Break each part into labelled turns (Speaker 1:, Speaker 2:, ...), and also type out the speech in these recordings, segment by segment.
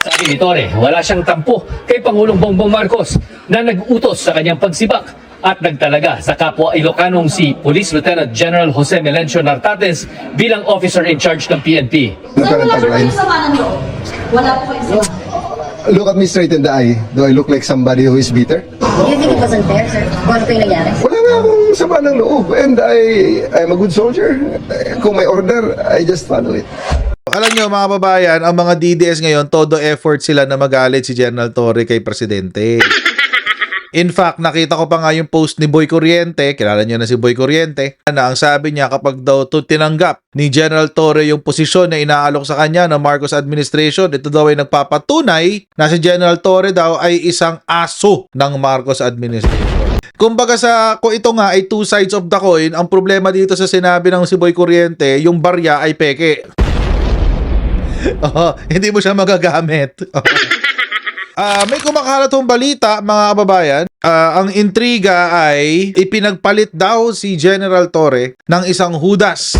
Speaker 1: Sabi ni Torre, wala siyang tampo kay Pangulong Bongbong Marcos na nag-utos sa kanyang pagsibak at nagtalaga sa kapwa Ilocanong si Police Lieutenant General Jose Melencio Nartates bilang officer in charge ng PNP.
Speaker 2: Sir, wala po kayong sama ng loob. Wala po kayong sama.
Speaker 3: Look at me straight in the eye. Do I look like somebody who is bitter?
Speaker 4: Do you think it wasn't fair, sir? Kung ano po yung nangyari?
Speaker 3: Wala nga akong sama ng loob. And I'm a good soldier. Kung may order, I just follow it.
Speaker 5: Alam nyo mga babayan, ang mga DDS ngayon, todo effort sila na magalit si General Torre kay Presidente. In fact, nakita ko pa nga yung post ni Boy Corriente, kilala niyo na si Boy Corriente, na ang sabi niya kapag daw tinanggap ni General Torre yung posisyon na inaalok sa kanya ng Marcos administration, ito daw ay nagpapatunay na si General Torre daw ay isang aso ng Marcos administration. Kumbaga kung ito nga ay two sides of the coin, ang problema dito sa sinabi ng si Boy Corriente, yung barya ay peke. Hindi mo siya magagamit. May kumakalat hong balita mga kababayan. Ang intriga ay ipinagpalit daw si General Torre ng isang Judas.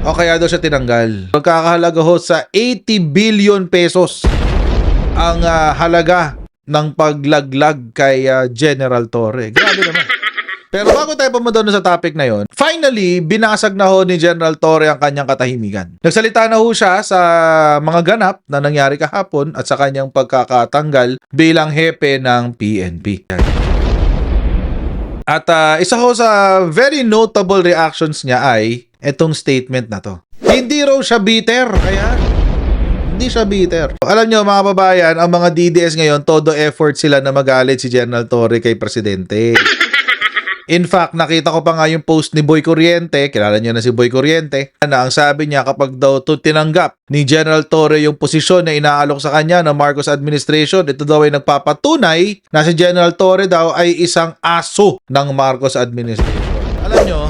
Speaker 5: O kaya daw siya tinanggal. Magkakahalaga ho sa 80 billion pesos ang halaga ng paglaglag kay General Torre. Grabe naman. Pero bago tayo pumunta sa topic na yon, finally, binasag na ho ni General Torre ang kanyang katahimikan. Nagsalita na ho siya sa mga ganap na nangyari kahapon at sa kanyang pagkakatanggal bilang hepe ng PNP. At isa ho sa very notable reactions niya ay itong statement na to. Hindi raw siya bitter. Ayan. Hindi siya bitter. Alam nyo mga babayan, ang mga DDS ngayon, todo effort sila na magalit si General Torre kay Presidente. In fact, nakita ko pa nga yung post ni Boy Corriente, kilala niyo na si Boy Corriente, na ang sabi niya kapag daw tinanggap ni General Torre yung posisyon na inaalok sa kanya ng Marcos administration, ito daw ay nagpapatunay na si General Torre daw ay isang aso ng Marcos administration. Alam nyo,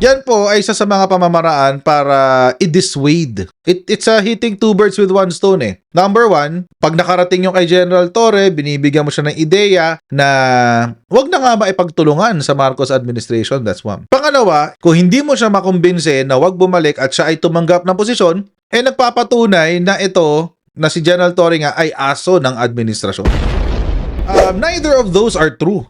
Speaker 5: yan po ay isa sa mga pamamaraan para i-dissuade. It's a hitting two birds with one stone eh. Number one, pag nakarating yung kay General Torre, binibigyan mo siya ng ideya na wag na nga ba ipagtulungan sa Marcos administration. That's one. Pangalawa, kung hindi mo siya makumbinse na wag bumalik at siya ay tumanggap ng posisyon, nagpapatunay na ito, na si General Torre nga ay aso ng administrasyon. Neither of those are true.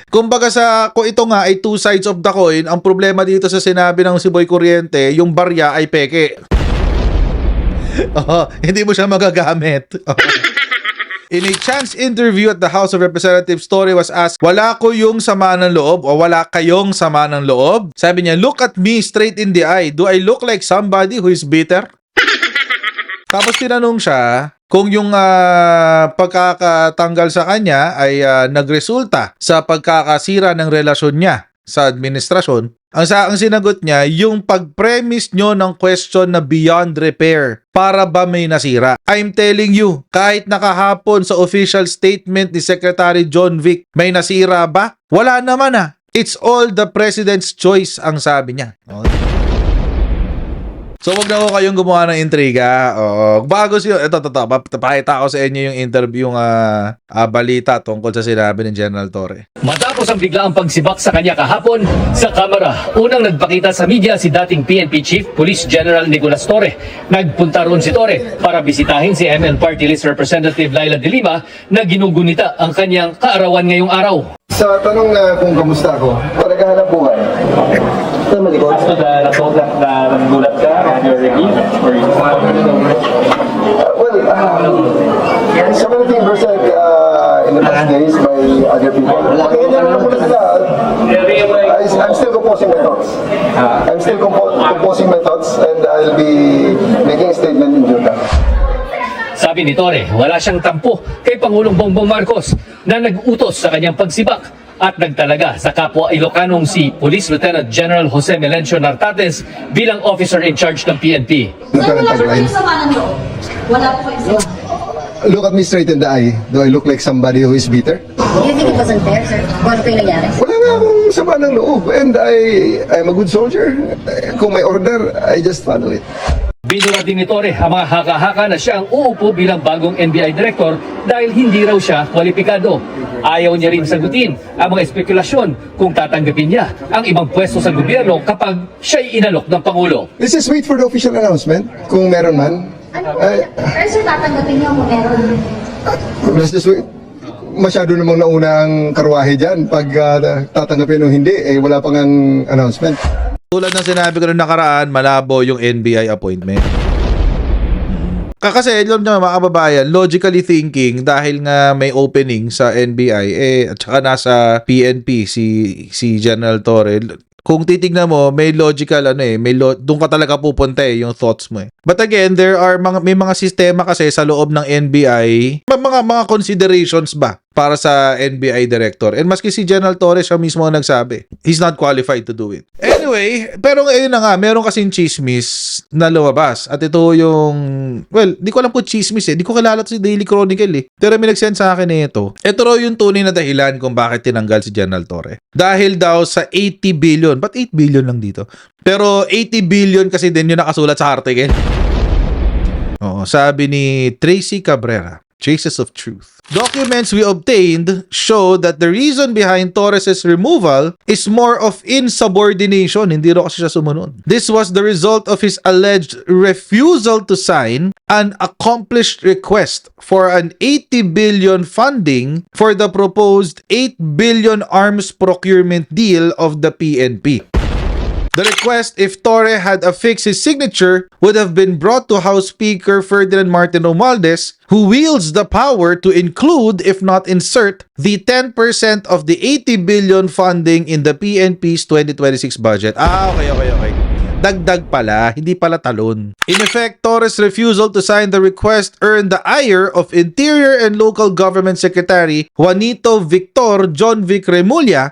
Speaker 5: Kumbaga kung ito nga ay two sides of the coin, ang problema dito sa sinabi ng si Boy Corriente, yung barya ay peke. Hindi mo siya magagamit. In a chance interview at the House of Representatives, Torre was asked, wala ko yung sama ng loob o wala kayong sama ng loob? Sabi niya, look at me straight in the eye. Do I look like somebody who is bitter? Tapos tinanong siya kung yung pagkakatanggal sa kanya ay nagresulta sa pagkakasira ng relasyon niya sa administrasyon. Ang sinagot niya, yung pag-premise nyo ng question na beyond repair, para ba may nasira? I'm telling you, kahit nakahapon sa official statement ni Secretary John Vic, may nasira ba? Wala naman It's all the President's choice, ang sabi niya. So wag na ko kayong gumawa ng intriga. Bago siya, ito, pakita ko sa inyo yung interview balita tungkol sa sinabi ng General Torre.
Speaker 1: Matapos ang biglaang pagsibak sa kanya kahapon sa Kamara, unang nagpakita sa media si dating PNP Chief Police General Nicolas Torre. Nagpunta roon si Torre para bisitahin si MN Party List Representative Laila De Lima na ginugunita ang kanyang kaarawan ngayong araw.
Speaker 3: Sa tanong na kung kamusta ako, naghahanap buhay. Ito malikot.
Speaker 1: Nagulat ka on your review?
Speaker 3: So many things were said in the past days by other people. Okay, I'm still composing my thoughts. I'm still composing my thoughts and I'll be making a statement in due time.
Speaker 1: Sabi ni Torre, wala siyang tampo kay Pangulong Bongbong Marcos na nag-utos sa kanyang pagsibak at nagtalaga sa kapwa Ilocanong si Police Lieutenant General Jose Melencio Nartates bilang officer in charge ng PNP.
Speaker 2: Sir, wala po kayong sama ng loob. Wala po kayong sama.
Speaker 3: Look at me straight in the eye. Do I look like somebody who is bitter?
Speaker 4: Do you think it wasn't fair, sir? Kung ano po yung nangyari?
Speaker 3: Wala nga akong sama ng loob. And I'm a good soldier. Kung may order, I just follow it.
Speaker 1: Binura din ni Torre ang mga haka-haka na siya ang uupo bilang bagong NBI Director dahil hindi raw siya kwalipikado. Ayaw niya rin sagutin ang mga espekulasyon kung tatanggapin niya ang ibang pwesto sa gobyerno kapag siya'y inalok ng Pangulo.
Speaker 3: Let's just wait for the official announcement. Kung meron man,
Speaker 2: Pero sir, tatanggapin niyo kung meron.
Speaker 3: Let's just wait. Masyado namang nauna ang karwahe dyan. Pag tatanggapin o hindi, wala pang ang announcement.
Speaker 5: Tulad ng sinabi ko nung nakaraan, malabo yung NBI appointment. Kasi alam nyo mga kababayan, logically thinking, dahil nga may opening sa NBI, at saka nasa PNP si General Torre, kung titignan mo, may logical doon ka talaga pupunta yung thoughts mo. But again, may mga sistema kasi sa loob ng NBI, mga considerations ba para sa NBI director. And maski si General Torres siya mismo ang nagsabi, he's not qualified to do it. Anyway, pero ngayon na nga, meron kasing chismis na lumabas. At ito yung, well, di ko alam kung chismis di ko kilala si Daily Chronicle Pero may nag-send sa akin ito. Ito raw yung tunay na dahilan kung bakit tinanggal si General Torre. Dahil daw sa 80 billion. Ba't 8 billion lang dito? Pero 80 billion kasi din yung nakasulat sa article. Oo, sabi ni Tracy Cabrera, Traces of Truth. Documents we obtained show that the reason behind Torres's removal is more of insubordination. Hindi raw kasi siya sumunod. This was the result of his alleged refusal to sign an accomplished request for an 80 billion funding for the proposed 8 billion arms procurement deal of the PNP. The request, if Torre had affixed his signature, would have been brought to House Speaker Ferdinand Martin Romualdez, who wields the power to include, if not insert, the 10% of the 80 billion funding in the PNP's 2026 budget. Okay. Dagdag pala, hindi pala talon. In effect, Torres' refusal to sign the request earned the ire of Interior and Local Government Secretary Juanito Victor John Vic Remulla,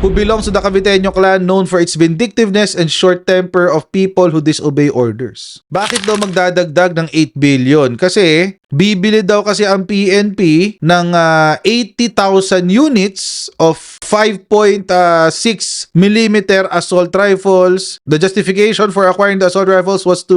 Speaker 5: who belongs to the Caviteño clan known for its vindictiveness and short temper of people who disobey orders. Bakit daw magdadagdag ng 8 billion? Kasi bibili daw kasi ang PNP ng 80,000 units of 5.6 mm assault rifles. The justification for acquiring the assault rifles was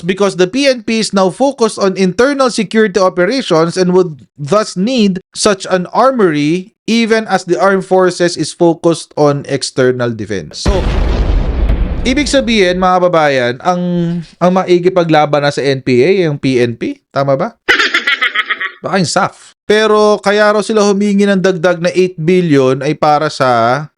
Speaker 5: because the PNP is now focused on internal security operations and would thus need such an armory even as the armed forces is focused on external defense. So, ibig sabihin, mga babayan, ang maikipaglaban na sa NPA, yung PNP, tama ba? Baka yung SAF. Pero kaya raw sila humingi ng dagdag na 8 billion ay para sa,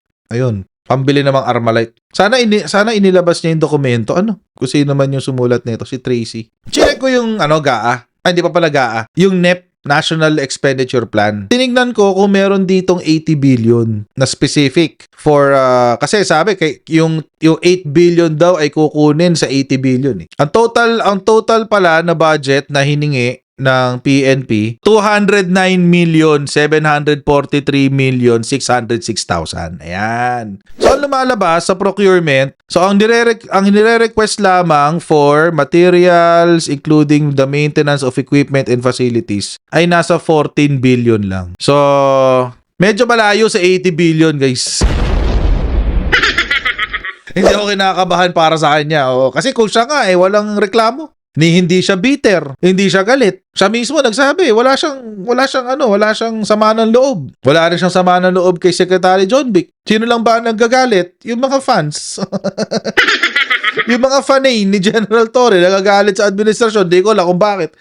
Speaker 5: pambili namang Armalite. Sana inilabas niya yung dokumento. Kung sino man yung sumulat nito, si Tracy. Check ko yung GAA. Hindi pa pala GAA. Yung NEP, National Expenditure Plan. Tinignan ko kung meron ditong 80 billion na specific for kasi sabi yung 8 billion daw ay kukunin sa 80 billion. Ang total pala na budget na hiningi ng PNP 209,743,606,000. Ayan. So ang lumalabas sa procurement, so ang nire-request lamang for materials including the maintenance of equipment and facilities ay nasa 14 billion lang. So medyo malayo sa 80 billion, guys. Hindi ako kinakabahan para sa kanya. Kasi kung siya nga walang reklamo. Hindi siya bitter, hindi siya galit. Siya mismo nagsabi, wala siyang sama ng loob. Wala rin siyang sama ng loob kay Secretary John Vic. Sino lang ba nagagalit? Yung mga fans. Yung mga fanay ni General Torre nagagalit sa administrasyon. Di ko alam kung bakit.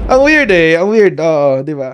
Speaker 5: Ang weird. Oo, di ba?